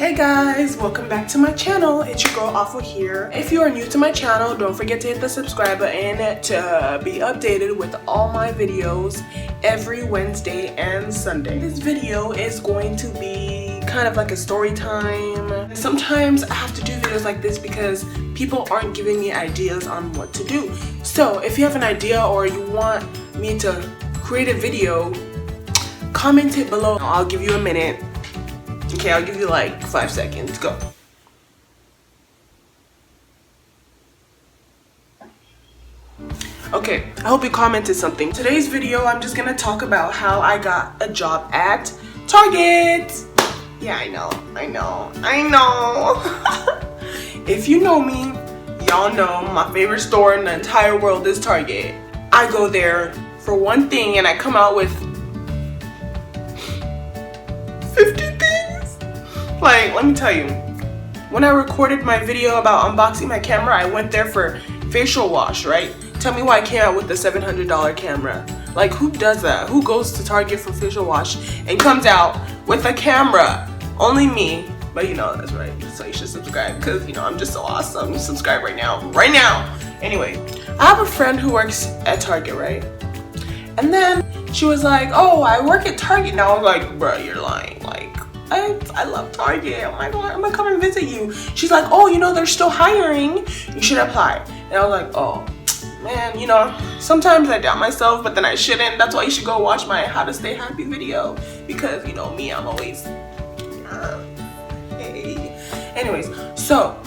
Hey guys, welcome back to my channel. It's your girl Afua here. If you are new to my channel, don't forget to hit the subscribe button to be updated with all my videos every Wednesday and Sunday. This video is going to be kind of like a story time. Sometimes I have to do videos like this because people aren't giving me ideas on what to do. So if you have an idea or you want me to create a video, comment it below. I'll give you a minute. Okay, I'll give you like 5 seconds. Go. Okay, I hope you commented something. Today's video, I'm just gonna talk about how I got a job at Target. Yeah, I know. If you know me, y'all know my favorite store in the entire world is Target. I go there for one thing and I come out with 50 things. Like, let me tell you, when I recorded my video about unboxing my camera, I went there for facial wash, right? Tell me why I came out with the $700 camera. Like, who does that? Who goes to Target for facial wash and comes out with a camera? Only me. But you know, that's right. So you should subscribe because, you know, I'm just so awesome. You subscribe right now. Right now. Anyway, I have a friend who works at Target, right? And then she was like, oh, I work at Target now. I was like, bruh, you're lying. Like, I love Target. Oh my god, I'm gonna come and visit you. She's like, oh, you know, they're still hiring. You should apply. And I was like, oh, man, you know, sometimes I doubt myself, but then I shouldn't. That's why you should go watch my How to Stay Happy video. Because, you know, me, I'm always, hey. Anyways, so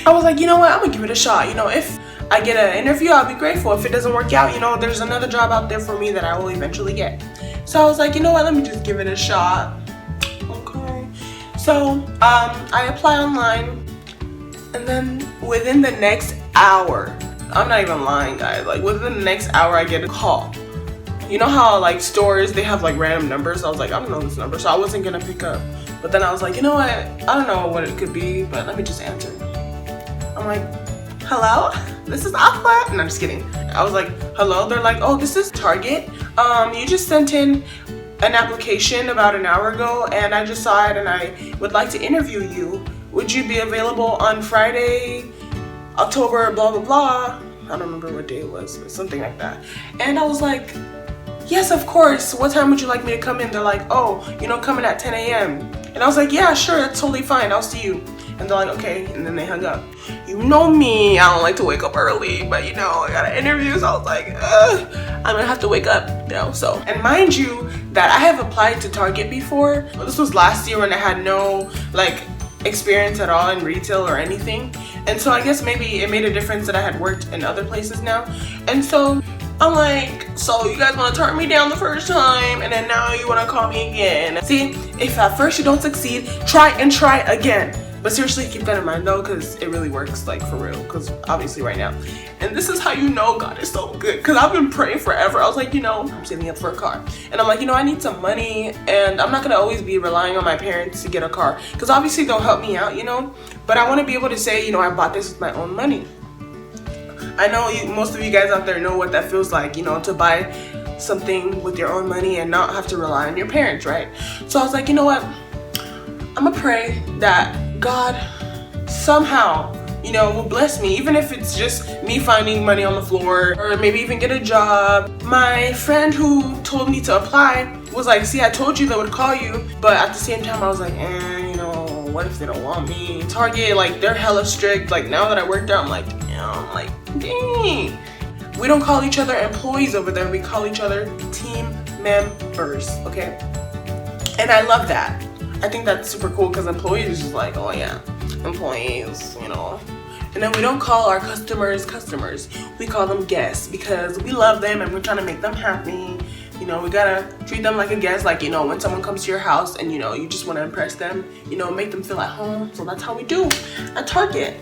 I was like, you know what? I'm gonna give it a shot. You know, if I get an interview, I'll be grateful. If it doesn't work out, you know, there's another job out there for me that I will eventually get. So I was like, you know what? Let me just give it a shot. So I apply online, and then within the next hour, I'm not even lying guys, like within the next hour I get a call. You know how like stores, they have like random numbers? I was like, I don't know this number, so I wasn't gonna pick up. But then I was like, you know what, I don't know what it could be, but let me just answer. I'm like, hello, this is Afua. No, I'm just kidding. I was like, hello. They're like, oh, this is Target. You just sent in an application about an hour ago and I just saw it and I would like to interview you. Would you be available on Friday, October blah blah blah? I don't remember what day it was, but something like that. And I was like, yes, of course. What time would you like me to come in? They're like, oh, you know, come in at 10 a.m. And I was like, yeah, sure, that's totally fine. I'll see you. And they're like, okay, and then they hung up. You know me, I don't like to wake up early, but you know, I got an interview, so I was like, I'm gonna have to wake up, you know, so. And mind you, that I have applied to Target before. This was last year when I had no, like, experience at all in retail or anything. And so I guess maybe it made a difference that I had worked in other places now. And so I'm like, so you guys wanna turn me down the first time, and then now you wanna call me again. See, if at first you don't succeed, try and try again. But seriously, keep that in mind though, because it really works, like for real, because obviously right now. And this is how you know God is so good, because I've been praying forever. I was like, you know, I'm saving up for a car. And I'm like, you know, I need some money, and I'm not going to always be relying on my parents to get a car, because obviously they'll help me out, you know. But I want to be able to say, you know, I bought this with my own money. I know most of you guys out there know what that feels like, you know, to buy something with your own money and not have to rely on your parents, right? So I was like, you know what? I'm going to pray that God somehow, you know, will bless me, even if it's just me finding money on the floor or maybe even get a job. My friend who told me to apply was like, see, I told you they would call you, but at the same time I was like, you know, what if they don't want me? Target, like, they're hella strict. Like, now that I work there, I'm like, dang. We don't call each other employees over there, we call each other team members, okay? And I love that. I think that's super cool because employees is just like, oh yeah, employees, you know. And then we don't call our customers customers. We call them guests because we love them and we're trying to make them happy. You know, we gotta treat them like a guest. Like, you know, when someone comes to your house and, you know, you just want to impress them, you know, make them feel at home. So that's how we do at Target.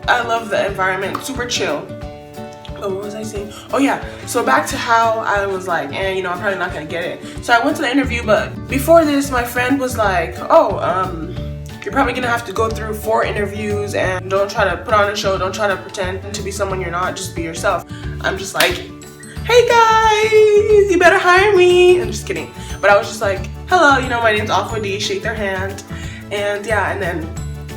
I love the environment, super chill. Oh, what was I saying? Oh yeah, so back to how I was like, you know, I'm probably not gonna get it. So I went to the interview, but before this, my friend was like, oh, you're probably gonna have to go through 4 interviews and don't try to put on a show, don't try to pretend to be someone you're not, just be yourself. I'm just like, hey guys, you better hire me. I'm just kidding. But I was just like, hello, you know, my name's Adih, shake their hand. And yeah, and then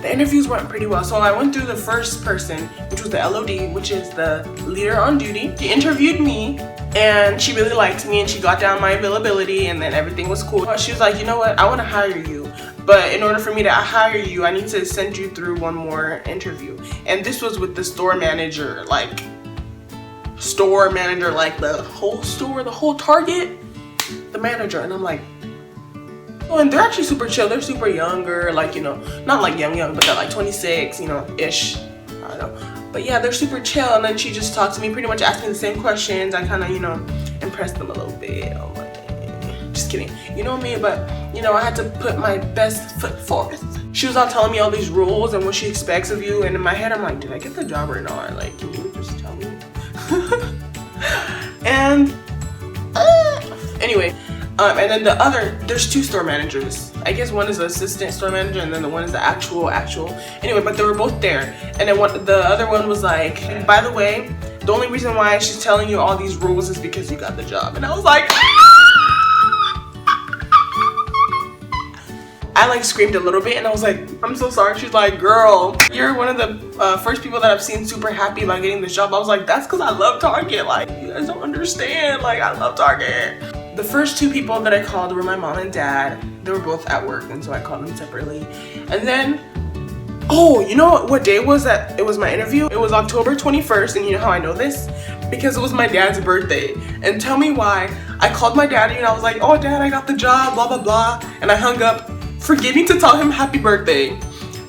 the interviews went pretty well. So I went through the first person, which was the LOD, which is the leader on duty. She interviewed me and she really liked me and she got down my availability and then everything was cool. She was like, you know what, I want to hire you. But in order for me to hire you, I need to send you through one more interview. And this was with the store manager, like the whole store, the whole Target, the manager. And I'm like, oh, and they're actually super chill. They're super younger, like, you know, not like young, but they're like 26, you know, ish. I don't know. But yeah, they're super chill. And then she just talked to me, pretty much asked me the same questions. I kind of, you know, impressed them a little bit. I'm like, just kidding. You know me, but, you know, I had to put my best foot forth. She was all telling me all these rules and what she expects of you. And in my head, I'm like, did I get the job or not? Like, can you just tell me? And anyway. And then there's two store managers. I guess one is the assistant store manager and then the one is the actual. Anyway, but they were both there. And then the other one was like, by the way, the only reason why she's telling you all these rules is because you got the job. And I was like, I like screamed a little bit and I was like, I'm so sorry. She's like, girl, you're one of the first people that I've seen super happy about getting this job. I was like, that's because I love Target. Like, you guys don't understand. Like, I love Target. The first two people that I called were my mom and dad. They were both at work and so I called them separately. And then, oh, you know what day was that? It was my interview. It was October 21st and you know how I know this? Because it was my dad's birthday. And tell me why. I called my daddy and I was like, oh dad, I got the job, blah, blah, blah. And I hung up, forgetting to tell him happy birthday.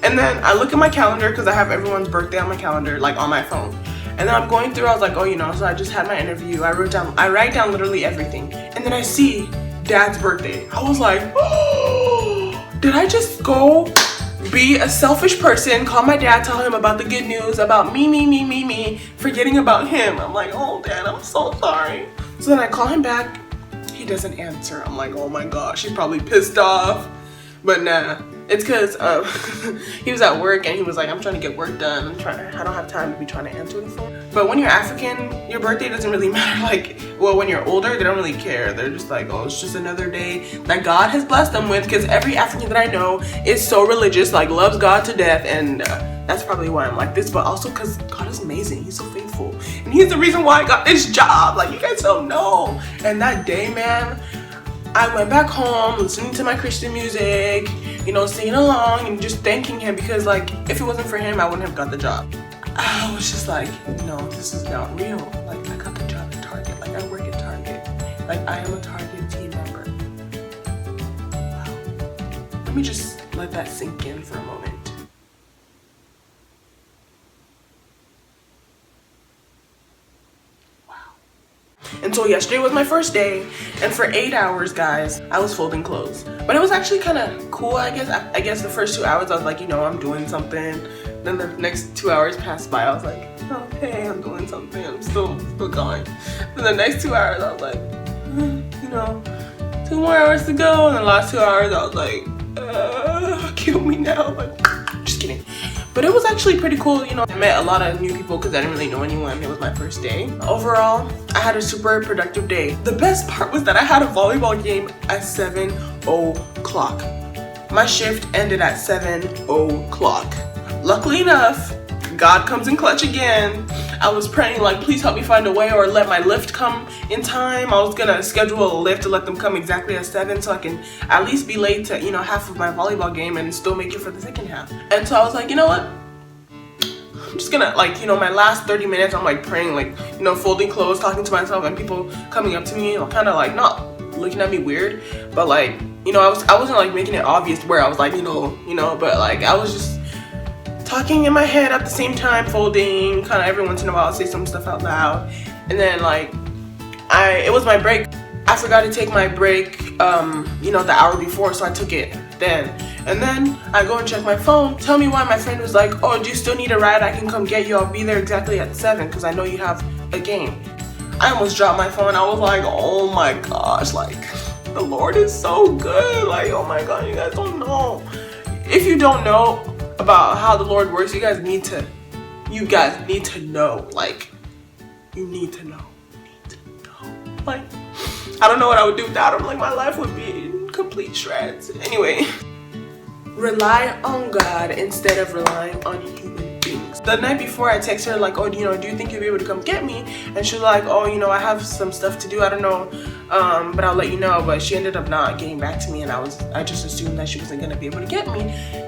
And then I look at my calendar because I have everyone's birthday on my calendar, like on my phone. And then I'm going through, I was like, oh, you know, so I just had my interview. I write down literally everything. And then I see dad's birthday. I was like, oh, did I just go be a selfish person, call my dad, tell him about the good news, about me, forgetting about him. I'm like, oh, dad, I'm so sorry. So then I call him back. He doesn't answer. I'm like, oh my gosh, he's probably pissed off. But nah, it's because he was at work and he was like, I'm trying to get work done. I don't have time to be trying to answer the phone. But when you're African, your birthday doesn't really matter. Like, well, when you're older, they don't really care. They're just like, oh, it's just another day that God has blessed them with. Because every African that I know is so religious, like loves God to death. And that's probably why I'm like this. But also because God is amazing. He's so faithful. And he's the reason why I got this job. Like, you guys don't know. And that day, man, I went back home listening to my Christian music, you know, singing along and just thanking him because, like, if it wasn't for him, I wouldn't have got the job. I was just like, no, this is not real. Like, I got the job at Target. Like, I work at Target. Like, I am a Target team member. Wow. Let me just let that sink in for a moment. And so yesterday was my first day, and for 8 hours, guys, I was folding clothes. But it was actually kind of cool, I guess. I guess the first 2 hours, I was like, you know, I'm doing something. Then the next 2 hours passed by, I was like, okay, I'm doing something. I'm still going. Then the next 2 hours, I was like, you know, 2 more hours to go. And the last 2 hours, I was like, kill me now. Like, just kidding. But it was actually pretty cool, you know. I met a lot of new people because I didn't really know anyone. It was my first day. Overall, I had a super productive day. The best part was that I had a volleyball game at 7 o'clock. My shift ended at 7 o'clock. Luckily enough, God comes in clutch again. I was praying like, please help me find a way or let my lift come in time. I was gonna schedule a lift to let them come exactly at 7 so I can at least be late to, you know, half of my volleyball game and still make it for the second half. And so I was like, you know what? I'm just gonna, like, you know, my last 30 minutes, I'm like praying, like, you know, folding clothes, talking to myself and people coming up to me, kind of like not looking at me weird, but like, you know, I wasn't like making it obvious where I was like, you know, but like I was just talking in my head at the same time, folding, kind of every once in a while I'll say some stuff out loud. And then like, it was my break. I forgot to take my break, you know, the hour before, so I took it then. And then I go and check my phone. Tell me why my friend was like, oh, do you still need a ride? I can come get you. I'll be there exactly at 7 because I know you have a game. I almost dropped my phone. I was like, oh my gosh, like the Lord is so good. Like, oh my God, you guys don't know. If you don't know about how the Lord works, you guys need to know. Like, you need to know. Like, I don't know what I would do without him. Like, my life would be in complete shreds. Anyway, rely on God instead of relying on human beings. The night before, I texted her like, oh, do you think you'll be able to come get me? And she was like, oh, I have some stuff to do, I don't know, but I'll let you know. But she ended up not getting back to me, and I just assumed that she wasn't gonna be able to get me.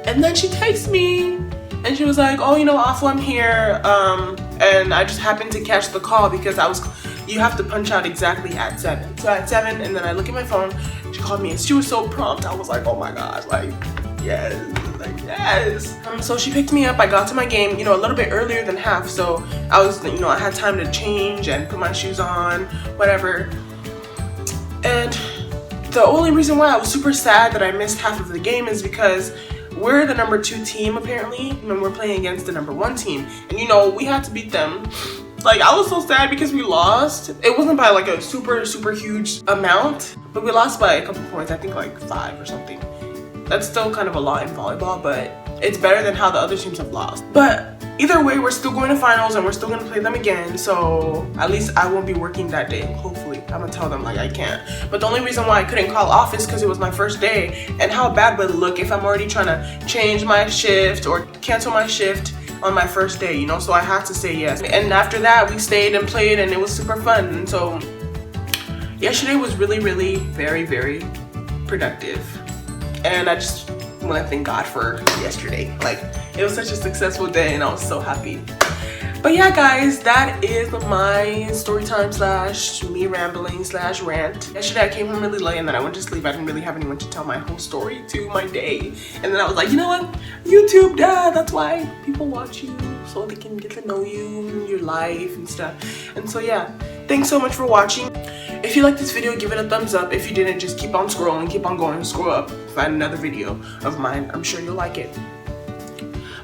And then she texted me and she was like, oh, Afua, I'm here, and I just happened to catch the call because you have to punch out exactly at 7. So at 7, and then I look at my phone, she called me and she was so prompt. I was like, oh my gosh, like, yes. So she picked me up. I got to my game, a little bit earlier than half. So I was, I had time to change and put my shoes on, whatever. And the only reason why I was super sad that I missed half of the game is because we're the number 2 team apparently, and we're playing against the number 1 team. And we had to beat them. Like, I was so sad because we lost. It wasn't by like a super, super huge amount, but we lost by a couple points. I think like 5 or something. That's still kind of a lot in volleyball, but it's better than how the other teams have lost. But either way, we're still going to finals and we're still going to play them again. So at least I won't be working that day, hopefully. I'm going to tell them like I can't. But the only reason why I couldn't call off is because it was my first day. And how bad would it look if I'm already trying to change my shift or cancel my shift on my first day, so I had to say yes. And after that, we stayed and played and it was super fun. And so yesterday was really, really very, very productive. And I just want to thank God for yesterday. Like, it was such a successful day and I was so happy. But yeah, guys, that is my story time / me rambling / rant. Yesterday I came home really late and then I went to sleep. I didn't really have anyone to tell my whole story to my day. And then I was like, you know what? YouTube, Dad, that's why people watch you, so they can get to know you, your life and stuff. And so yeah, thanks so much for watching. If you liked this video, give it a thumbs up. If you didn't, just keep on scrolling, keep on going, scroll up, find another video of mine. I'm sure you'll like it.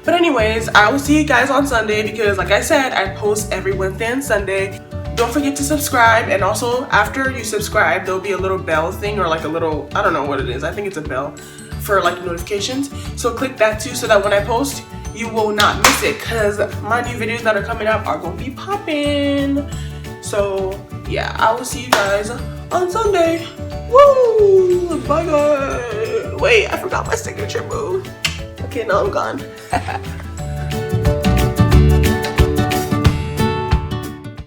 But anyways, I will see you guys on Sunday because like I said, I post every Wednesday and Sunday. Don't forget to subscribe, and also after you subscribe, there'll be a little bell thing or like a little, I don't know what it is. I think it's a bell for like notifications. So click that too so that when I post, you will not miss it because my new videos that are coming up are going to be popping. So yeah, I will see you guys on Sunday. Woo! Bye guys. Wait, I forgot my signature move. Okay, now I'm gone.